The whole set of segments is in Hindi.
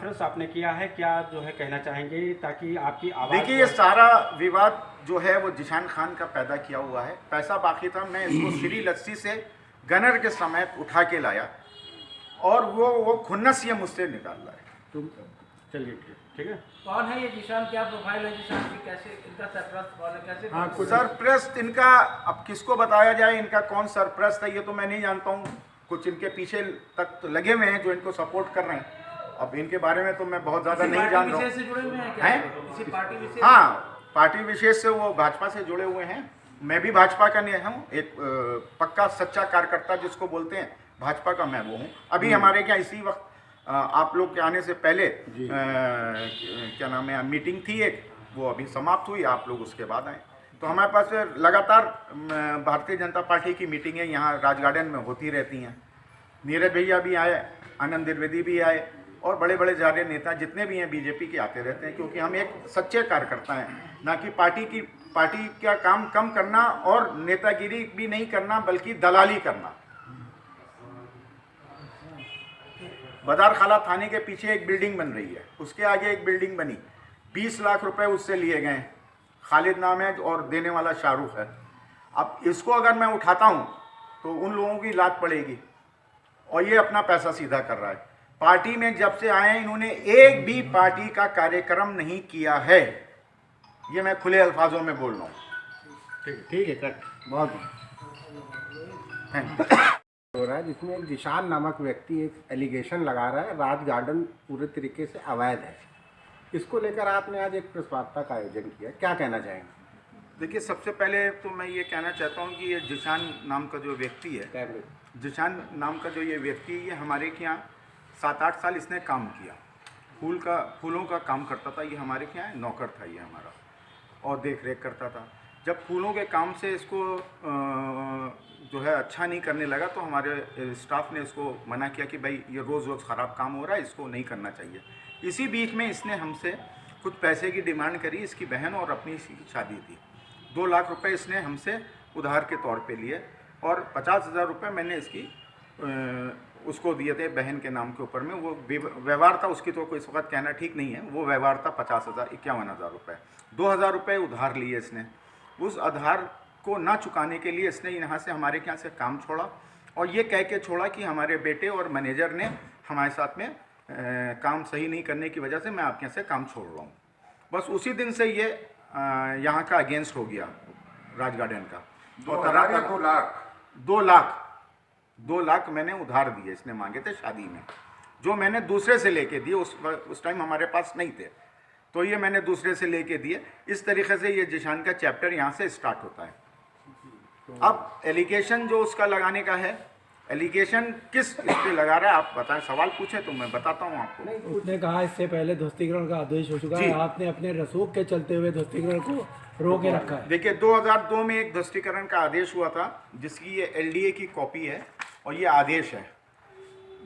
कॉन्फ्रेंस आपने किया है, क्या जो है कहना चाहेंगे ताकि आपकी आवाज़? देखिए, ये सारा विवाद जो है वो जिशान खान का पैदा किया हुआ है। पैसा बाकी था, मैं इसको श्री लस्सी से गनर के समेत उठा के लाया और वो खुन्नस ये मुझसे निकाल रहा है। तुम चलिए ठीक है। कौन है ये जिशान? क्या प्रोफाइल है जिशान की? कैसे इनका सरप्रस्त कौन है? कैसे? हाँ, कुछ सरप्रस्त इनका अब किसको बताया जाए, इनका कौन सरप्रस्त है ये तो मैं नहीं जानता हूँ। कुछ इनके पीछे तक तो लगे हुए हैं जो इनको सपोर्ट कर रहे हैं। अब इनके बारे में तो मैं बहुत ज़्यादा नहीं जान रहा हूँ। से जुड़े हुए हैं क्या? किसी पार्टी विशेष? हाँ, पार्टी विशेष से वो भाजपा से जुड़े हुए हैं। मैं भी भाजपा का नहीं हूँ, एक पक्का सच्चा कार्यकर्ता जिसको बोलते हैं भाजपा का, मैं वो हूँ। अभी हमारे क्या इसी वक्त आप लोग के आने से पहले क्या नाम है, मीटिंग थी एक, वो अभी समाप्त हुई, आप लोग उसके बाद आए। तो हमारे पास लगातार भारतीय जनता पार्टी की मीटिंगें यहाँ राज गार्डन में होती रहती हैं। नीरज भैया भी आए, आनंद द्विवेदी भी आए और बड़े बड़े सारे नेता जितने भी हैं बीजेपी के आते रहते हैं, क्योंकि हम एक सच्चे कार्यकर्ता हैं, ना कि पार्टी का काम कम करना और नेतागिरी भी नहीं करना बल्कि दलाली करना। बदारखाला थाने के पीछे एक बिल्डिंग बन रही है, उसके आगे एक बिल्डिंग बनी, 20 लाख रुपए उससे लिए गए। खालिद नाम है और देने वाला शाहरुख है। अब इसको अगर मैं उठाता हूं तो उन लोगों की लात पड़ेगी और ये अपना पैसा सीधा कर रहा है। पार्टी में जब से आए इन्होंने एक भी पार्टी का कार्यक्रम नहीं किया है, ये मैं खुले अल्फाजों में बोल रहा हूँ। ठीक है कट बहुत हो रहा है, जिसमें एक जिशान नामक व्यक्ति एक एलिगेशन लगा रहा है राज गार्डन पूरे तरीके से अवैध है। इसको लेकर आपने आज एक प्रेस वार्ता का आयोजन किया, क्या कहना चाहेंगे? देखिए, सबसे पहले तो मैं ये कहना चाहता हूँ कि ये जिशान नाम का जो व्यक्ति है, जिशान नाम का जो ये व्यक्ति, ये हमारे के यहाँ 7-8 साल इसने काम किया। फूलों का काम करता था, ये हमारे के यहाँ नौकर था ये हमारा, और देख रेख करता था। जब फूलों के काम से इसको जो है अच्छा नहीं करने लगा तो हमारे स्टाफ ने इसको मना किया कि भाई ये रोज़ ख़राब काम हो रहा है, इसको नहीं करना चाहिए। इसी बीच में इसने हमसे कुछ पैसे की डिमांड करी, इसकी बहन और अपनी इसी की शादी थी। 2 लाख रुपए इसने हमसे उधार के तौर पे लिए और 50,000 रुपये मैंने इसकी उसको दिए थे बहन के नाम के ऊपर में। वो व्यवहार था उसकी, तो कोई इस वक्त कहना ठीक नहीं है, वो व्यवहार था 51,000 रुपये। 2,000 रुपये उधार लिए इसने। उस आधार को ना चुकाने के लिए इसने यहाँ से हमारे यहाँ से काम छोड़ा और ये कह के छोड़ा कि हमारे बेटे और मैनेजर ने हमारे साथ में काम सही नहीं करने की वजह से मैं आपके यहाँ से काम छोड़ रहा हूँ। बस उसी दिन से ये यहाँ का अगेंस्ट हो गया राज गार्डन का। 2 लाख मैंने उधार दिए, इसने मांगे थे शादी में, जो मैंने दूसरे से लेके दिए। उस टाइम हमारे पास नहीं थे, तो ये मैंने दूसरे से लेके दिए। इस तरीके से ये जिशान का चैप्टर यहाँ से स्टार्ट होता है। अब एलिगेशन जो उसका लगाने का है, एलिगेशन किस इस पे लगा रहा है आप बताएं, सवाल पूछे तो मैं बताता हूँ आपको। उसने कहा इससे पहले ध्वस्तीकरण का आदेश हो चुका है, आपने अपने रसूख के चलते हुए ध्वस्तीकरण को रोके रखा है। देखिए, 2002 में एक ध्वस्तीकरण का आदेश हुआ था जिसकी ये एलडीए की कॉपी है और ये आदेश है,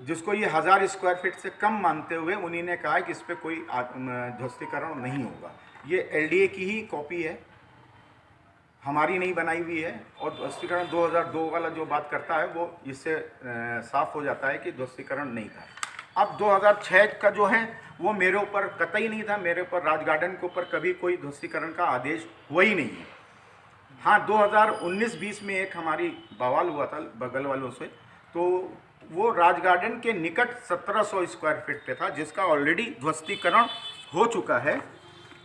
जिसको ये 1000 स्क्वायर फीट से कम मानते हुए उन्हीं ने कहा कि इस पर कोई ध्वस्तीकरण नहीं होगा। ये एलडीए की ही कॉपी है, हमारी नहीं बनाई हुई है। और ध्वस्तीकरण 2002 वाला जो बात करता है वो इससे साफ हो जाता है कि ध्वस्तीकरण नहीं था। अब 2006 का जो है वो मेरे ऊपर कतई नहीं था, मेरे ऊपर राज गार्डन के ऊपर कभी कोई ध्वस्तीकरण का आदेश हुआ ही नहीं है। हाँ, 2019-20 में एक हमारी बवाल हुआ था बगल वालों से, तो वो राज गार्डन के निकट 1700 स्क्वायर फीट पे था, जिसका ऑलरेडी ध्वस्तीकरण हो चुका है।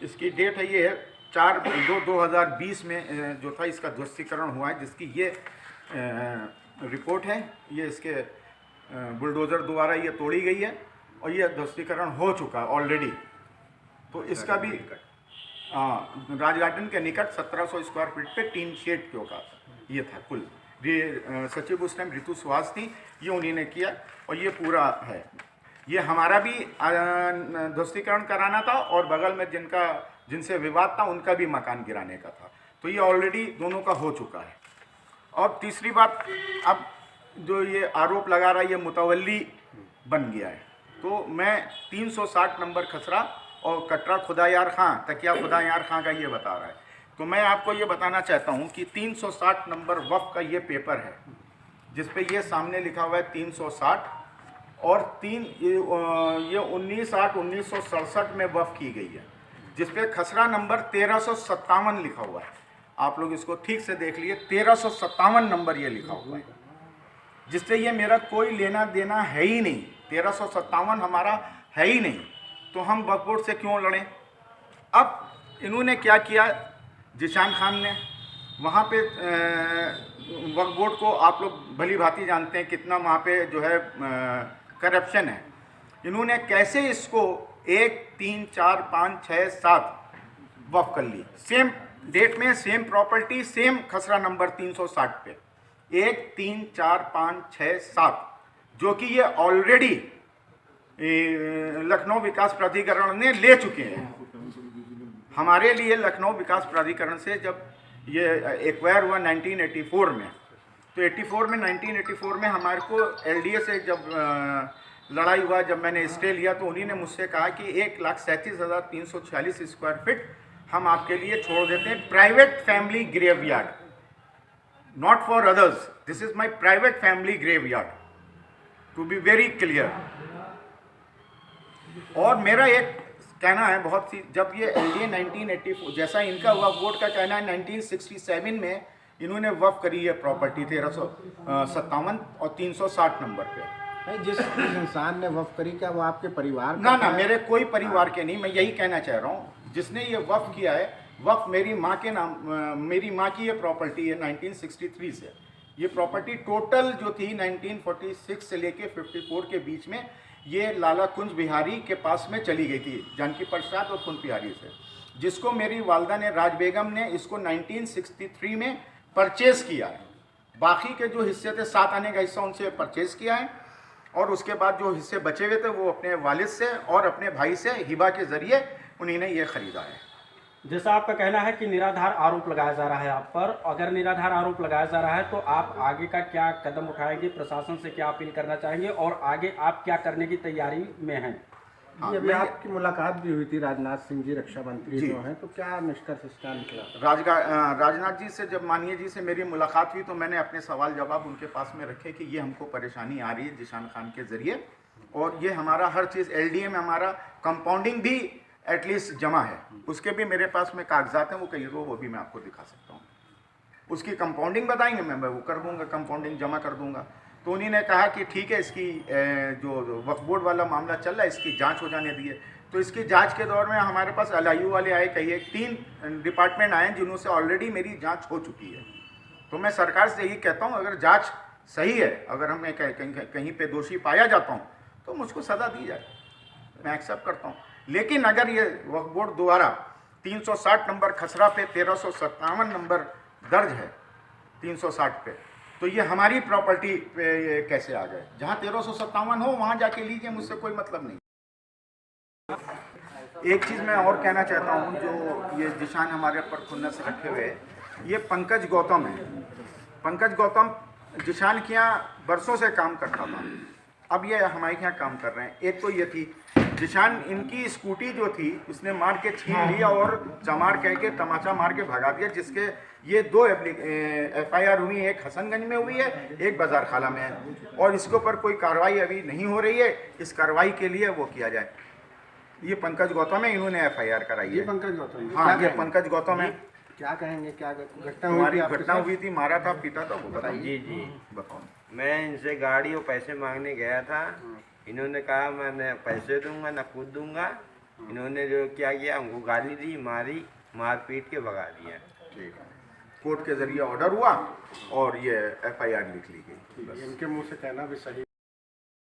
इसकी डेट है ये 4/2/2020 में जो था इसका ध्वस्तीकरण हुआ है, जिसकी ये रिपोर्ट है। ये इसके बुलडोज़र द्वारा ये तोड़ी गई है और ये ध्वस्तीकरण हो चुका है ऑलरेडी। तो इसका भी राज गार्डन के निकट 1700 स्क्वायर फीट पे 3 शेड के होगा ये था कुल। ये सचिव उस टाइम ऋतु सुहास थी, ये उन्हीं ने किया और ये पूरा है। ये हमारा भी ध्वस्तीकरण कराना था और बगल में जिनसे विवाद था उनका भी मकान गिराने का था। तो ये ऑलरेडी दोनों का हो चुका है। और तीसरी बात, अब जो ये आरोप लगा रहा है ये मुतवल्ली बन गया है। तो मैं 360 नंबर खसरा और कटरा खुदायार खां, तकिया खुदायार खां का ये बता रहा है। तो मैं आपको ये बताना चाहता हूँ कि 360 नंबर वक्फ का ये पेपर है जिस पे ये सामने लिखा हुआ है 360 और ये 19/8/1967 में वफ़ की गई है, जिस पे खसरा नंबर 1357 लिखा हुआ है। आप लोग इसको ठीक से देख लिए, 1357 नंबर ये लिखा हुआ है, जिससे ये मेरा कोई लेना देना है ही नहीं। 1357 हमारा है ही नहीं, तो हम वक्फ बोर्ड से क्यों लड़ें। अब इन्होंने क्या किया, जिशान खान ने वहाँ पे वक्फ बोर्ड को, आप लोग भली भांति जानते हैं कितना वहाँ पे जो है करप्शन है। इन्होंने कैसे इसको 1, 3, 4, 5, 6, 7 वक्फ कर ली, सेम डेट में, सेम प्रॉपर्टी, सेम खसरा नंबर 360 पे 1, 3, 4, 5, 6, 7, जो कि ये ऑलरेडी लखनऊ विकास प्राधिकरण ने ले चुके हैं। हमारे लिए लखनऊ विकास प्राधिकरण से जब ये एक्वायर हुआ 1984 में, तो 1984 में हमारे को एलडीए से जब लड़ाई हुआ, जब मैंने स्टे लिया, तो उन्हीं ने मुझसे कहा कि 1,37,346 स्क्वायर फीट हम आपके लिए छोड़ देते हैं, private family graveyard, not for others, this is my private family graveyard, to be very clear. और मेरा एक कहना है बहुत सी, जब ये एलडीए 1984 जैसा इनका हुआ, बोर्ड का कहना है 1967 में इन्होंने वफ़ करी है प्रॉपर्टी 1357 और 360 नंबर पे। नहीं, जिस इंसान ने वफ़ करी, क्या वो आपके परिवार ना मेरे कोई परिवार के नहीं, मैं यही कहना चाह रहा हूँ। जिसने ये वफ़ किया है, वफ़ मेरी माँ के नाम, मेरी माँ की ये प्रॉपर्टी है 1963 से। ये प्रॉपर्टी टोटल जो थी 1946 से लेके 54 के बीच में, ये लाला कुंज बिहारी के पास में चली गई थी, जानकी प्रसाद और कुंज बिहारी से, जिसको मेरी वालदा ने, राज बेगम ने, इसको 1963 में परचेज़ किया है। बाकी के जो हिस्से थे, 7 आने का हिस्सा उनसे परचेज़ किया है, और उसके बाद जो हिस्से बचे हुए थे वो अपने वालिद से और अपने भाई से हिबा के ज़रिए उन्हीं ने ये ख़रीदा है। जैसा आपका कहना है कि निराधार आरोप लगाया जा रहा है आप पर, अगर निराधार आरोप लगाया जा रहा है तो आप आगे का क्या कदम उठाएंगे, प्रशासन से क्या अपील करना चाहेंगे, और आगे आप क्या करने की तैयारी में हैं? हाँ, अभी आपकी मुलाकात भी हुई थी राजनाथ सिंह जी, रक्षा मंत्री जो हैं, तो क्या निष्कर्ष इसका निकला? राजनाथ जी से जब माननीय जी से मेरी मुलाकात हुई, तो मैंने अपने सवाल जवाब उनके पास में रखे कि ये हमको परेशानी आ रही है जिशान खान के ज़रिए, और ये हमारा हर चीज़ एलडीए में, हमारा कंपाउंडिंग भी एटलीस्ट जमा है, उसके भी मेरे पास में कागजात हैं, वो कहीं वो भी मैं आपको दिखा सकता हूँ। उसकी कंपाउंडिंग बताएंगे, मैं वो कर दूँगा, कंपाउंडिंग जमा कर दूँगा। तो उन्हीं ने कहा कि ठीक है, इसकी जो वक्फ बोर्ड वाला मामला चल रहा है, इसकी जांच हो जाने दिए। तो इसकी जांच के दौर में हमारे पास LIU वाले आए, कहिए 3 डिपार्टमेंट आए जिन्हों से ऑलरेडी मेरी जांच हो चुकी है। तो मैं सरकार से यही कहता हूं, अगर जांच सही है, अगर हमें कहीं पे दोषी पाया जाता हूं, तो मुझको सज़ा दी जाए, मैं एक्सेप्ट करता हूँ। लेकिन अगर ये वक्फ बोर्ड द्वारा 360 नंबर खसरा पे 1357 नंबर दर्ज है 360 पे, तो ये हमारी प्रॉपर्टी पे ये कैसे आ गए? जहाँ 1357 हो वहाँ जाके लीजिए, मुझसे कोई मतलब नहीं। एक चीज़ मैं और कहना चाहता हूँ, जो ये जिशान हमारे ऊपर खुन्नस रखे हुए है, ये पंकज गौतम है। पंकज गौतम जिशान के यहाँ बरसों से काम करता था, अब ये हमारे यहाँ काम कर रहे हैं। एक तो ये थी जिशान, इनकी स्कूटी जो थी उसने मार के छीन लिया और चमार कह के तमाचा मार के भगा दिया, जिसके ये 2 FIR हुई, एक हसनगंज में हुई है, एक बाजार खाला में है, और इसके ऊपर कोई कार्रवाई अभी नहीं हो रही है। इस कार्रवाई के लिए वो किया जाए। ये पंकज गौतम है, इन्होंने FIR कराई है। ये पंकज गौतम? हाँ, ये पंकज गौतम है। क्या कहेंगे, क्या घटना हुई थी, मारा था, पीटा था, वो बताइए। जी बताओ। मैं इनसे गाड़ी और पैसे मांगने गया था, इन्होंने कहा मैं पैसे दूंगा, नकद दूंगा। इन्होंने जो क्या किया, हमको गाली दी, मारी, मार पीट के भगा दिया। ठीक है, कोर्ट के जरिए ऑर्डर हुआ और ये FIR लिख ली गई। इनके मुंह से कहना भी सही